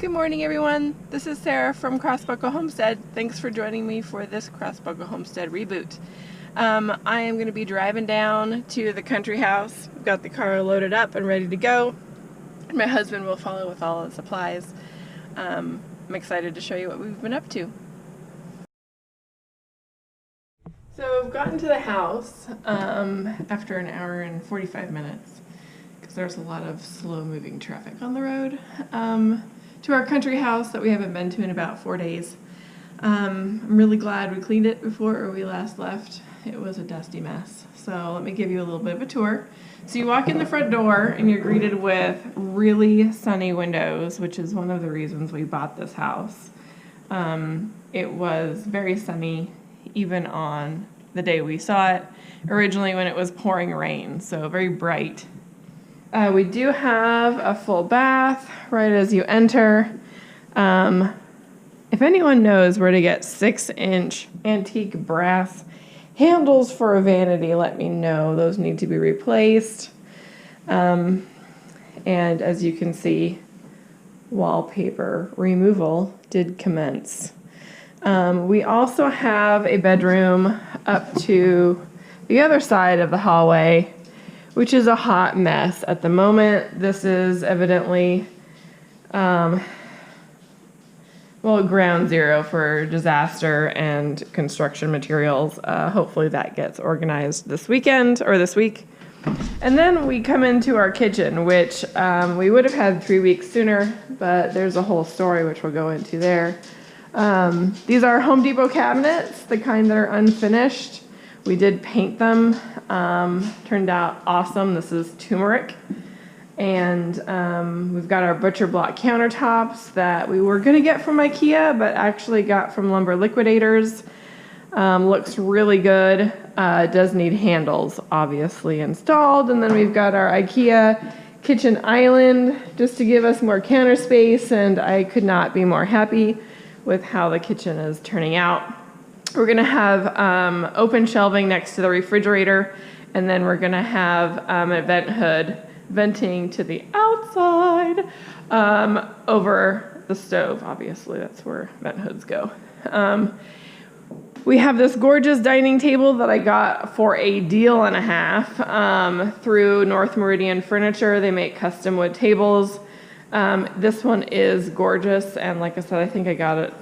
Good morning, everyone. This is Sarah from Crossbuckle Homestead. Thanks for joining me for this Crossbuckle Homestead reboot. I am going to be driving down to the country house. I've got the car loaded up and ready to go. My husband will follow with all the supplies. I'm excited to show you what we've been up to. So I've gotten to the house after an hour and 45 minutes because there's a lot of slow-moving traffic on the road. To our country house that we haven't been to in about 4 days. I'm really glad we cleaned it before we last left. It was a dusty mess. So let me give you a little bit of a tour. So you walk in the front door and you're greeted with really sunny windows, which is one of the reasons we bought this house. It was very sunny even on the day we saw it, originally when it was pouring rain, so very bright. We do have a full bath right as you enter. If anyone knows where to get 6-inch antique brass handles for a vanity, let me know. Those need to be replaced. And as you can see, wallpaper removal did commence. We also have a bedroom up to the other side of the hallway, which is a hot mess at the moment. This is evidently, ground zero for disaster and construction materials. Hopefully that gets organized this weekend or this week. And then we come into our kitchen, which we would have had 3 weeks sooner, but there's a whole story which we'll go into there. These are Home Depot cabinets, the kind that are unfinished. We did paint them, turned out awesome. This is turmeric. And we've got our butcher block countertops that we were gonna get from IKEA, but actually got from Lumber Liquidators. Looks really good. It does need handles, obviously, installed. And then we've got our IKEA kitchen island, just to give us more counter space, and I could not be more happy with how the kitchen is turning out. We're gonna have open shelving next to the refrigerator, and then we're gonna have a vent hood venting to the outside over the stove. Obviously, that's where vent hoods go. We have this gorgeous dining table that I got for a deal and a half through North Meridian Furniture. They make custom wood tables. This one is gorgeous, and like I said, I think I got it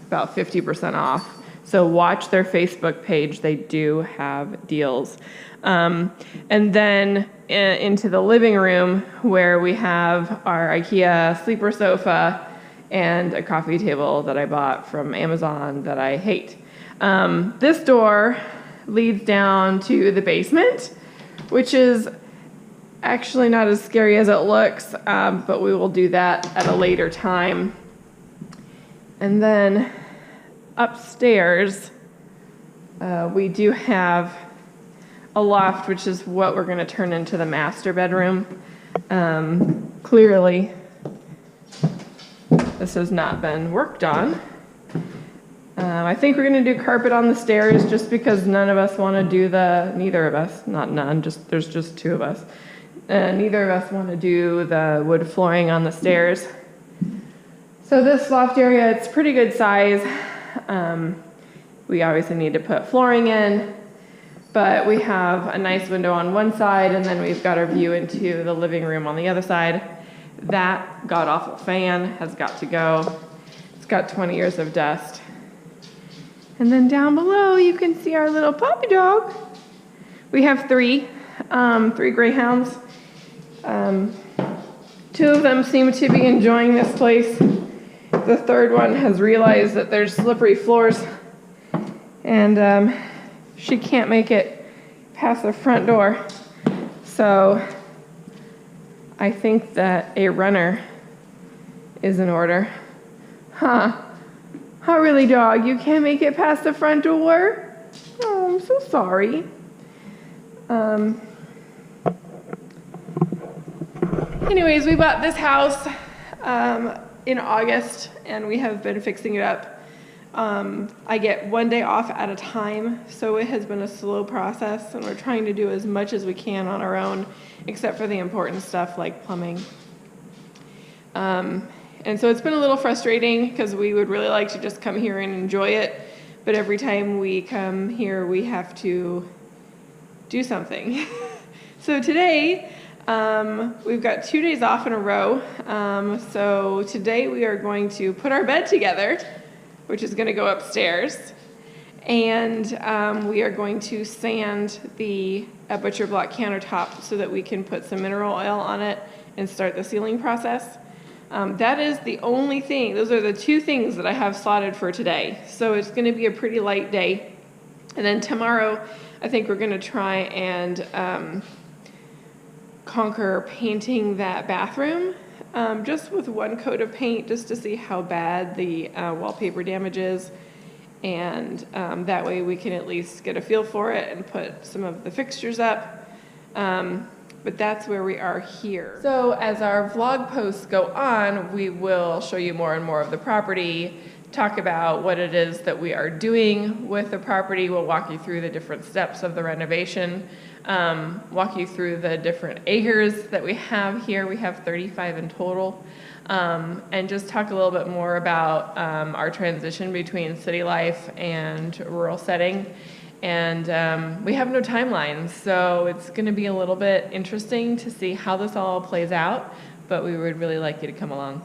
about 50% off. So watch their Facebook page. They do have deals. And then into the living room where we have our IKEA sleeper sofa and a coffee table that I bought from Amazon that I hate. This door leads down to the basement, which is actually not as scary as it looks, but we will do that at a later time. And then upstairs, we do have a loft, which is what we're going to turn into the master bedroom. Clearly, this has not been worked on. I think we're going to do carpet on the stairs just because neither of us, not none, there's just two of us. Neither of us want to do the wood flooring on the stairs. So this loft area, it's pretty good size. We obviously need to put flooring in, but we have a nice window on one side, and then we've got our view into the living room on the other side. That god-awful fan has got to go. It's got 20 years of dust. And then down below, you can see our little puppy dog. We have three greyhounds. 2 of them seem to be enjoying this place. The third one has realized that there's slippery floors, and she can't make it past the front door. So I think that a runner is in order. Huh, really, dog? You can't make it past the front door? Oh, I'm so sorry. Anyways, we bought this house in August, and we have been fixing it up. I get 1 day off at a time, so it has been a slow process, and we're trying to do as much as we can on our own, except for the important stuff like plumbing. And so it's been a little frustrating because we would really like to just come here and enjoy it. But every time we come here, we have to do something. So today, we've got 2 days off in a row. So today we are going to put our bed together, which is going to go upstairs. And we are going to sand the butcher block countertop so that we can put some mineral oil on it and start the sealing process. That is the only thing. Those are the 2 things that I have slotted for today. So it's going to be a pretty light day. And then tomorrow, I think we're going to try and conquer painting that bathroom just with 1 coat of paint, just to see how bad the wallpaper damage is. And that way we can at least get a feel for it and put some of the fixtures up. But that's where we are here. So as our vlog posts go on, we will show you more and more of the property, talk about what it is that we are doing with the property. We'll walk you through the different steps of the renovation, walk you through the different acres that we have here. We have 35 in total. And just talk a little bit more about our transition between city life and rural setting. And we have no timeline, so it's going to be a little bit interesting to see how this all plays out, but we would really like you to come along.